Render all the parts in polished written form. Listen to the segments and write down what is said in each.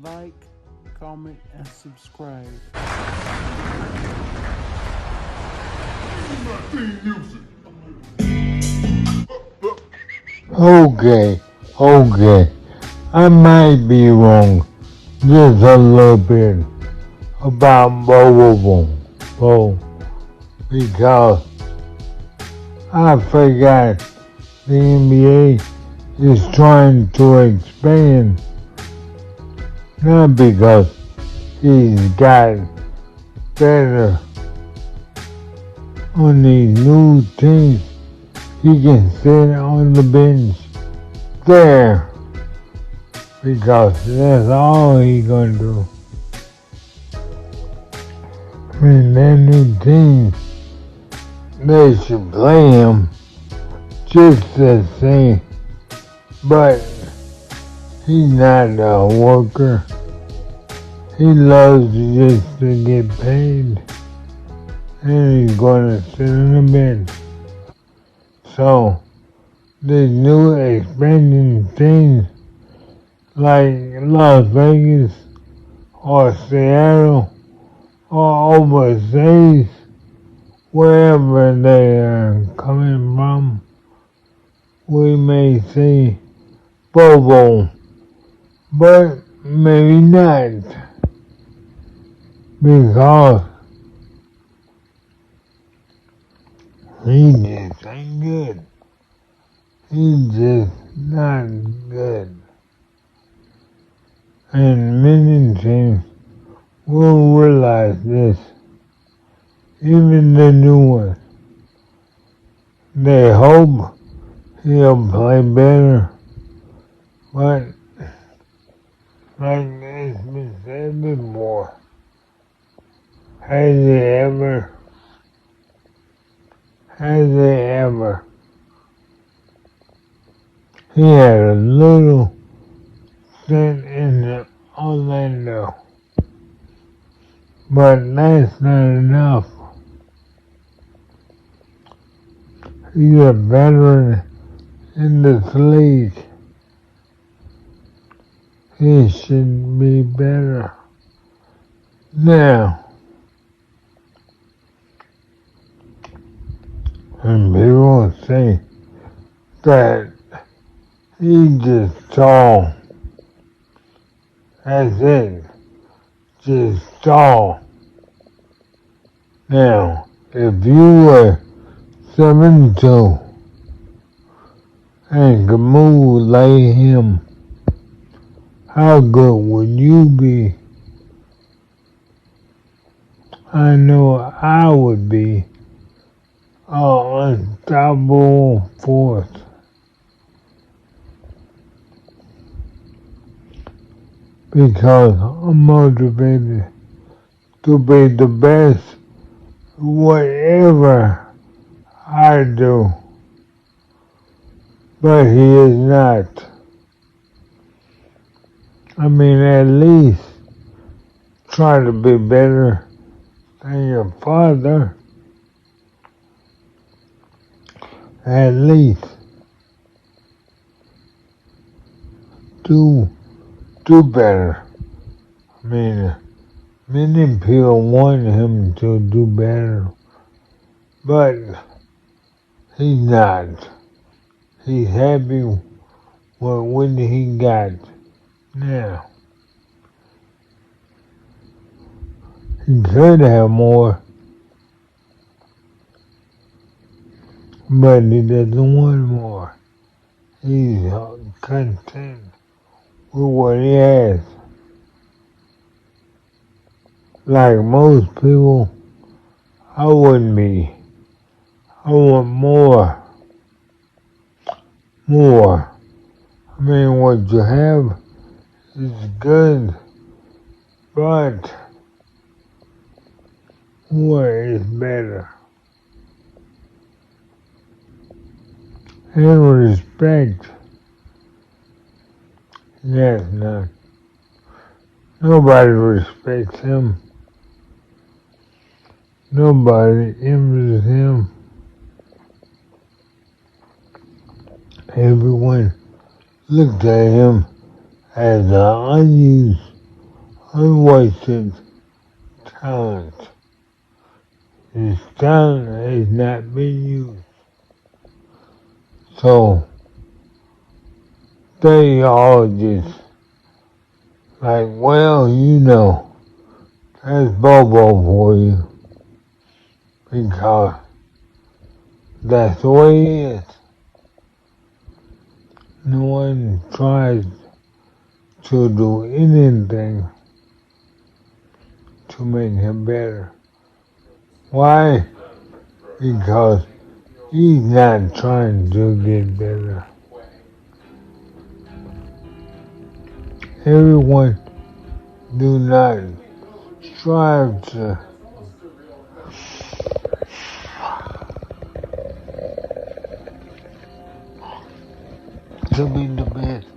like, comment, and subscribe. Okay, okay. I might be wrong just a little bit about Bol BOL because I forgot the NBA is trying to expand, not because he's got better on these new teams. He can sit on the bench there because that's all he gonna do. I mean, that new team, they should play him just the same, but he's not a worker. He loves just to get paid, and he's gonna sit on the bench. So, these new expanding teams like Las Vegas or Seattle or overseas, wherever they are coming from, we may see Bol BOL, but maybe not, because he just ain't good. He's just not good. And many teams will realize this, even the new ones. They hope he'll play better, but like it's been said before, has he ever, he had a little stint in Orlando, but that's not enough. He's a veteran in this league. He should be better. Now, and people say that he's just tall. That's it. Just tall. Now, if you were 7'2" and could move like him, how good would you be? I know I would be an unstoppable force. Because I'm motivated to be the best whatever I do. But he is not. I mean, at least try to be better than your father. At least do better. I mean, many people want him to do better, but he's not. He's happy with what he got now. He could have more, but he doesn't want more. He's content with what he has. Like most people, I wouldn't be. I want more. More. I mean, what you have is good, but more is better. And respect, yes, no. Nobody respects him. Nobody envies him. Everyone looked at him as an unused unwasted talent. His talent has not been used. So they all just like, well, that's Bol BOL for you. Because that's the way he is. No one tries to do anything to make him better. Why? Because he's not trying to get better. Everyone do not strive to be the best.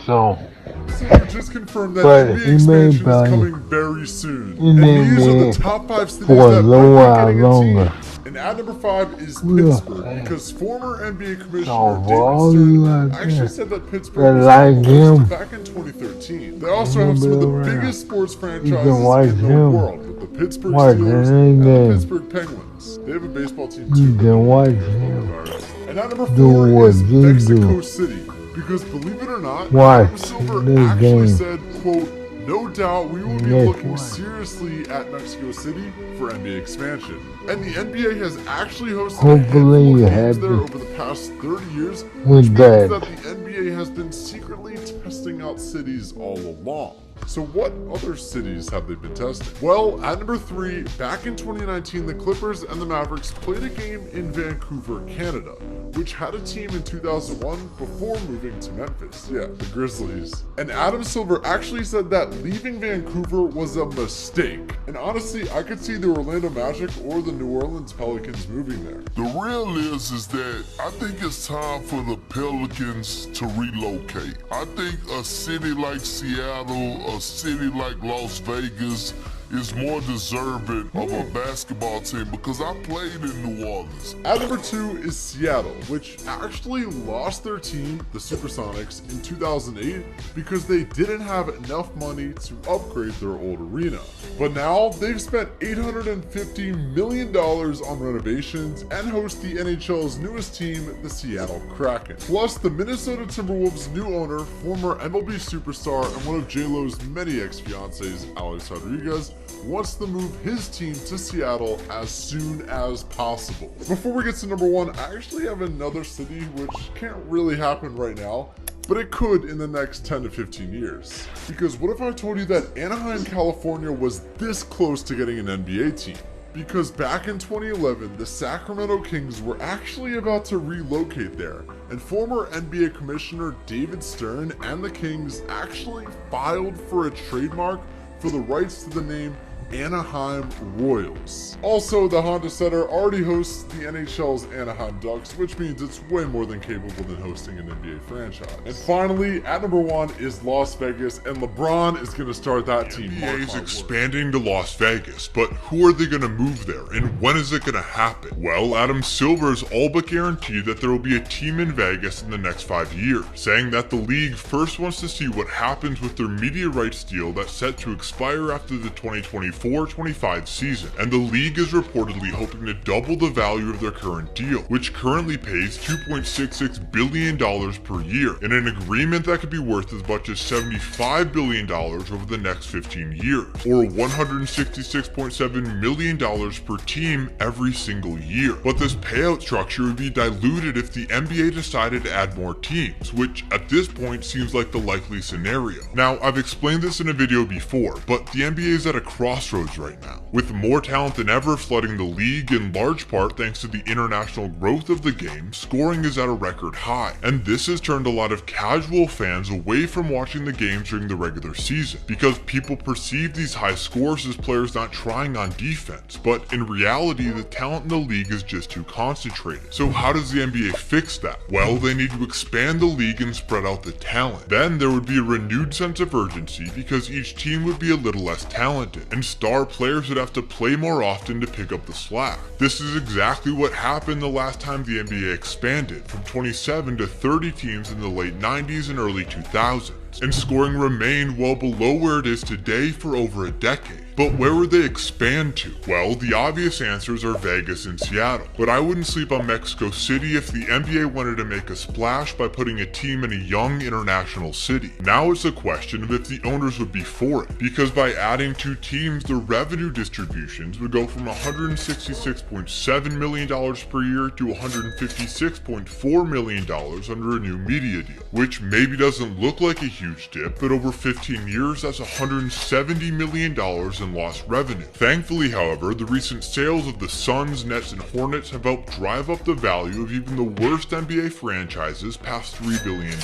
So Silver just confirmed that but NBA he expansion may is play coming very soon. in And these are the NBA top 5 cities for a that little might while be getting a longer. team. And at number 5 is We'll Pittsburgh, see. because former NBA So Commissioner for David all you Stern out actually there said that Pittsburgh that was like on the list him, back in 2013. They also he'll have some be of the around. biggest sports You franchises can watch in the him world, with the Pittsburgh watch Steelers any and the game. Pittsburgh Penguins. They have a baseball team too. You but can no one watch cares about him the Pirates. And at number do 4 what is you Mexico do. City. Because believe it or not, Watch Adam Silver this actually game. said, quote, "No doubt we will be Guess looking what? seriously at Mexico City for NBA expansion." And the NBA has actually hosted a Hopefully handful you of games there happy over the past 30 years, which with means that. that the NBA has been secretly testing out cities all along. So what other cities have they been testing? Well, at number 3, back in 2019, the Clippers and the Mavericks played a game in Vancouver, Canada, which had a team in 2001 before moving to Memphis. Yeah, the Grizzlies. And Adam Silver actually said that leaving Vancouver was a mistake. And honestly, I could see the Orlando Magic or the New Orleans Pelicans moving there. The real is that I think it's time for the Pelicans to relocate. I think a city like Seattle, a city like Las Vegas is more deserving of a basketball team because I played in New Orleans. At number 2 is Seattle, which actually lost their team, the Supersonics, in 2008 because they didn't have enough money to upgrade their old arena. But now they've spent $850 million on renovations and host the NHL's newest team, the Seattle Kraken. Plus, the Minnesota Timberwolves' new owner, former MLB superstar and one of J-Lo's many ex-fiancés, Alex Rodriguez, wants to move his team to Seattle as soon as possible. Before we get to number 1, I actually have another city which can't really happen right now, but it could in the next 10 to 15 years. Because what if I told you that Anaheim, California was this close to getting an NBA team? Because back in 2011, the Sacramento Kings were actually about to relocate there, and former NBA Commissioner David Stern and the Kings actually filed for a trademark for the rights to the name Anaheim Royals. Also, the Honda Center already hosts the NHL's Anaheim Ducks, which means it's way more than capable than hosting an NBA franchise. And finally, at number 1 is Las Vegas, and LeBron is going to start that team. NBA is expanding to Las Vegas, but who are they going to move there, and when is it going to happen? Well, Adam Silver has all but guaranteed that there will be a team in Vegas in the next 5 years, saying that the league first wants to see what happens with their media rights deal that's set to expire after the 2024-25 season, and the league is reportedly hoping to double the value of their current deal, which currently pays $2.66 billion per year, in an agreement that could be worth as much as $75 billion over the next 15 years, or $166.7 million per team every single year. But this payout structure would be diluted if the NBA decided to add more teams, which at this point seems like the likely scenario. Now, I've explained this in a video before, but the NBA is at a crossroads right now, with more talent than ever flooding the league, in large part thanks to the international growth of the game. Scoring is at a record high, and this has turned a lot of casual fans away from watching the games during the regular season, because people perceive these high scores as players not trying on defense, but in reality the talent in the league is just too concentrated. So how does the NBA fix that? Well, they need to expand the league and spread out the talent. Then there would be a renewed sense of urgency because each team would be a little less talented, and star players would have to play more often to pick up the slack. This is exactly what happened the last time the NBA expanded, from 27 to 30 teams in the late 90s and early 2000s. offense, and scoring remained well below where it is today for over a decade. But where would they expand to? Well, the obvious answers are Vegas and Seattle. But I wouldn't sleep on Mexico City if the NBA wanted to make a splash by putting a team in a young international city. Now it's a question of if the owners would be for it, because by adding 2 teams, the revenue distributions would go from $166.7 million per year to $156.4 million under a new media deal, which maybe doesn't look like a huge dip, but over 15 years, that's $170 million in lost revenue. Thankfully, however, the recent sales of the Suns, Nets, and Hornets have helped drive up the value of even the worst NBA franchises past $3 billion.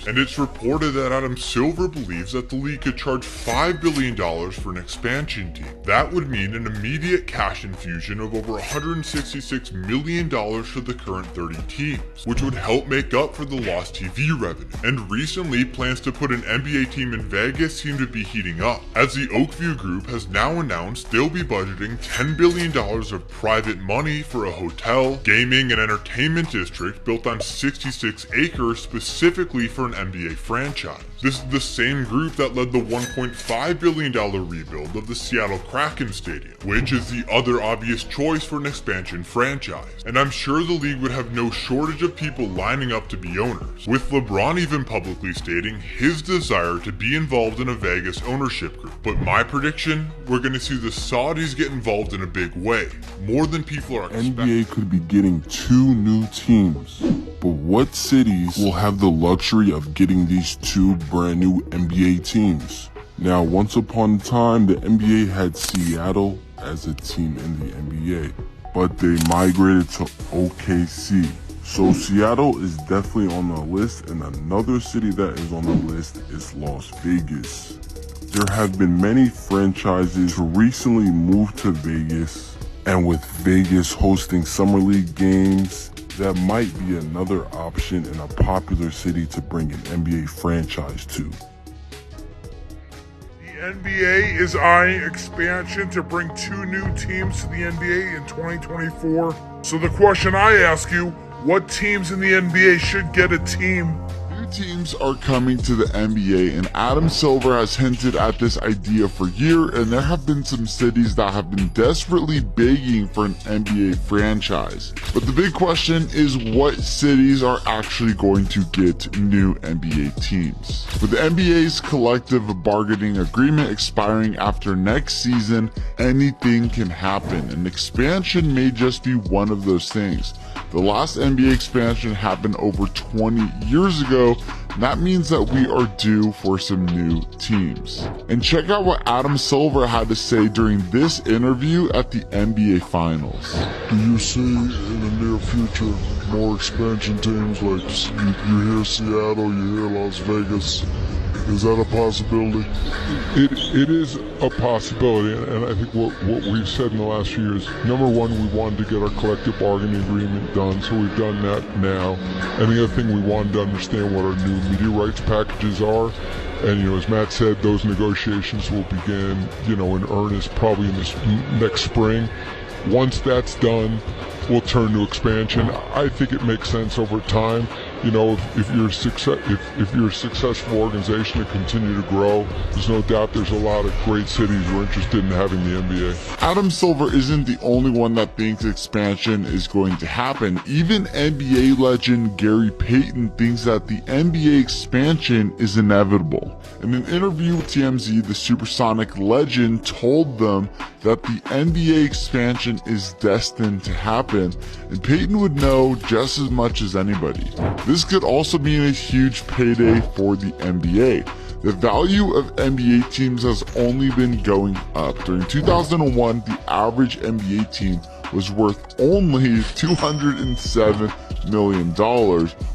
And it's reported that Adam Silver believes that the league could charge $5 billion for an expansion team. That would mean an immediate cash infusion of over $166 million for the current 30 teams, which would help make up for the lost TV revenue. And recently, plans to put an NBA team in Vegas seem to be heating up, as the Oakview Group has now announced they'll be budgeting $10 billion of private money for a hotel, gaming, and entertainment district built on 66 acres specifically for an NBA franchise. This is the same group that led the $1.5 billion rebuild of the Seattle Kraken Stadium, which is the other obvious choice for an expansion franchise. And I'm sure the league would have no shortage of people lining up to be owners, with LeBron even publicly stating his desire to be involved in a Vegas ownership group. But my prediction, we're going to see the Saudis get involved in a big way, more than people are expecting. NBA could be getting 2 new teams, but what cities will have the luxury of getting these 2 brand new NBA teams? Now, once upon a time, the NBA had Seattle as a team in the NBA, but they migrated to OKC. So Seattle is definitely on the list, and another city that is on the list is Las Vegas. There have been many franchises who recently moved to Vegas, and with Vegas hosting Summer League games, that might be another option in a popular city to bring an NBA franchise to. The NBA is eyeing expansion to bring 2 new teams to the NBA in 2024. So the question I ask you, what teams in the NBA should get a team? Teams are coming to the NBA, and Adam Silver has hinted at this idea for years, and there have been some cities that have been desperately begging for an NBA franchise. But the big question is, what cities are actually going to get new NBA teams? With the NBA's collective bargaining agreement expiring after next season, anything can happen, and expansion may just be one of those things. The last NBA expansion happened over 20 years ago, and that means that we are due for some new teams. And check out what Adam Silver had to say during this interview at the NBA Finals. Do you see in the near future more expansion teams? Like you hear Seattle, you hear Las Vegas. Is that a possibility? It is a possibility, and I think what we've said in the last few years, number one, we wanted to get our collective bargaining agreement done, so we've done that now. And the other thing, we wanted to understand what our new media rights packages are. And, as Matt said, those negotiations will begin, in earnest probably in this next spring. Once that's done, we'll turn to expansion. I think it makes sense over time. If you're a successful organization to continue to grow, there's no doubt there's a lot of great cities who are interested in having the NBA. Adam Silver isn't the only one that thinks expansion is going to happen. Even NBA legend Gary Payton thinks that the NBA expansion is inevitable. In an interview with TMZ, the Supersonic legend told them that the NBA expansion is destined to happen, and Payton would know just as much as anybody. This could also mean a huge payday for the NBA. The value of NBA teams has only been going up. During 2001, the average NBA team was worth only $207 million,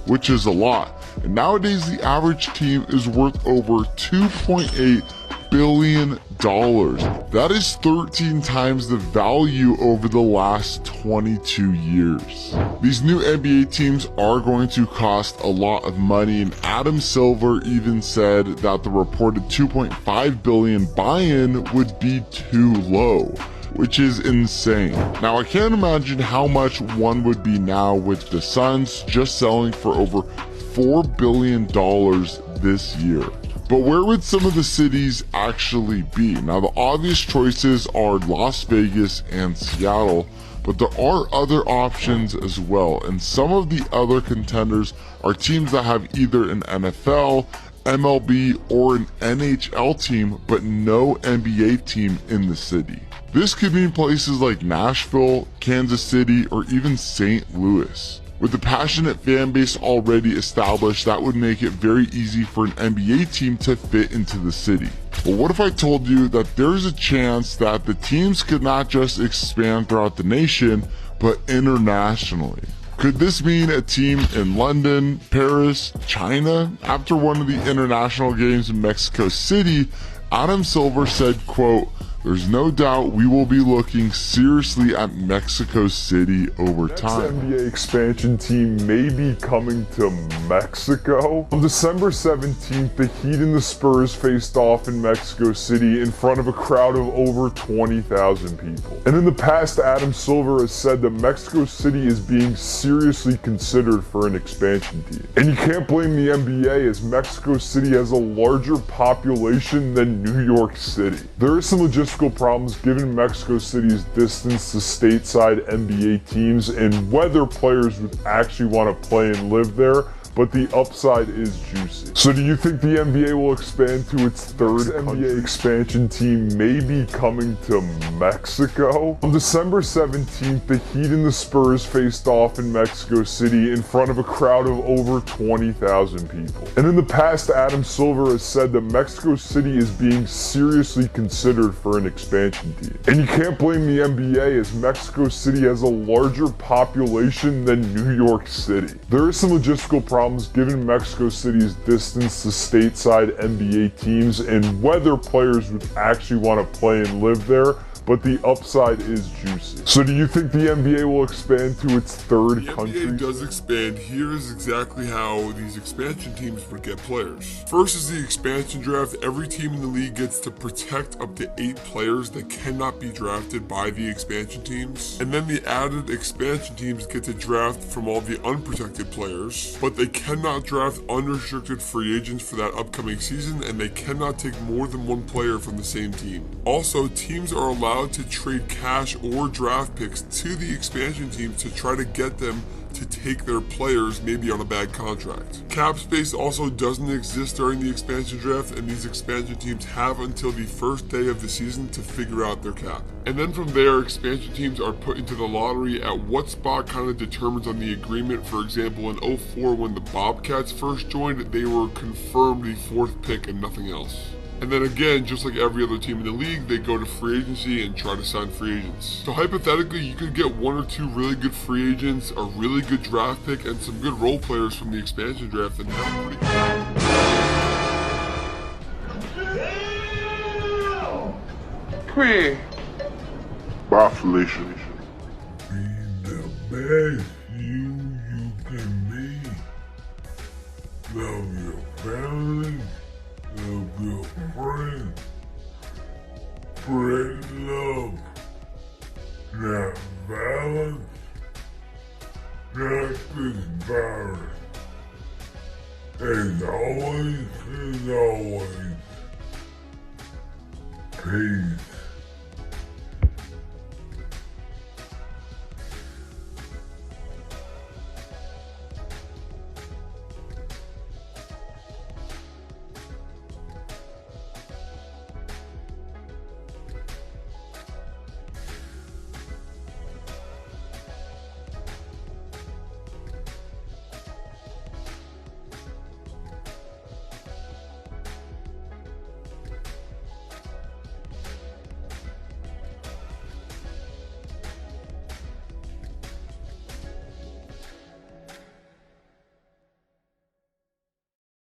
which is a lot. And nowadays, the average team is worth over $2.8 billion. That is 13 times the value over the last 22 years. These new NBA teams are going to cost a lot of money, and Adam Silver even said that the reported $2.5 billion buy-in would be too low, which is insane. Now, I can't imagine how much one would be now with the Suns just selling for over $4 billion this year. But where would some of the cities actually be? Now, the obvious choices are Las Vegas and Seattle, but there are other options as well. And some of the other contenders are teams that have either an NFL, MLB, or an NHL team, but no NBA team in the city. This could mean places like Nashville, Kansas City, or even St. Louis. With a passionate fan base already established, that would make it very easy for an NBA team to fit into the city. But what if I told you that there's a chance that the teams could not just expand throughout the nation, but internationally? Could this mean a team in London, Paris, China? After one of the international games in Mexico City, Adam Silver said, quote, "There's no doubt we will be looking seriously at Mexico City over time." Next NBA expansion team may be coming to Mexico. On December 17th, the Heat and the Spurs faced off in Mexico City in front of a crowd of over 20,000 people. And in the past, Adam Silver has said that Mexico City is being seriously considered for an expansion team. And you can't blame the NBA, as Mexico City has a larger population than New York City. There is some logistical problems given Mexico City's distance to stateside NBA teams and whether players would actually want to play and live there, but the upside is juicy. So do you think the NBA will expand to its third NBA expansion team may be coming to Mexico? On December 17th, the Heat and the Spurs faced off in Mexico City in front of a crowd of over 20,000 people. And in the past, Adam Silver has said that Mexico City is being seriously considered for an expansion team. And you can't blame the NBA, as Mexico City has a larger population than New York City. There is some logistical problems given Mexico City's distance to stateside NBA teams and whether players would actually want to play and live there, but the upside is juicy. So do you think the NBA will expand to its third country? The NBA does expand. Here is exactly how these expansion teams would get players. First is the expansion draft. Every team in the league gets to protect up to 8 players that cannot be drafted by the expansion teams. And then the added expansion teams get to draft from all the unprotected players, but they cannot draft unrestricted free agents for that upcoming season, and they cannot take more than 1 player from the same team. Also, teams are allowed to trade cash or draft picks to the expansion teams to try to get them to take their players maybe on a bad contract. Cap space also doesn't exist during the expansion draft, and these expansion teams have until the first day of the season to figure out their cap. And then from there, expansion teams are put into the lottery. At what spot kind of determines on the agreement. For example, in 04 when the Bobcats first joined, they were confirmed the 4th pick and nothing else. And then again, just like every other team in the league, they go to free agency and try to sign free agents. So hypothetically, you could get 1 or 2 really good free agents, a really good draft pick, and some good role players from the expansion draft, and have pretty Queen. Bye, Felicia. Be the best you can be. Love your family. Love your friends. Spread love. Not violence. Not this virus. As always, peace.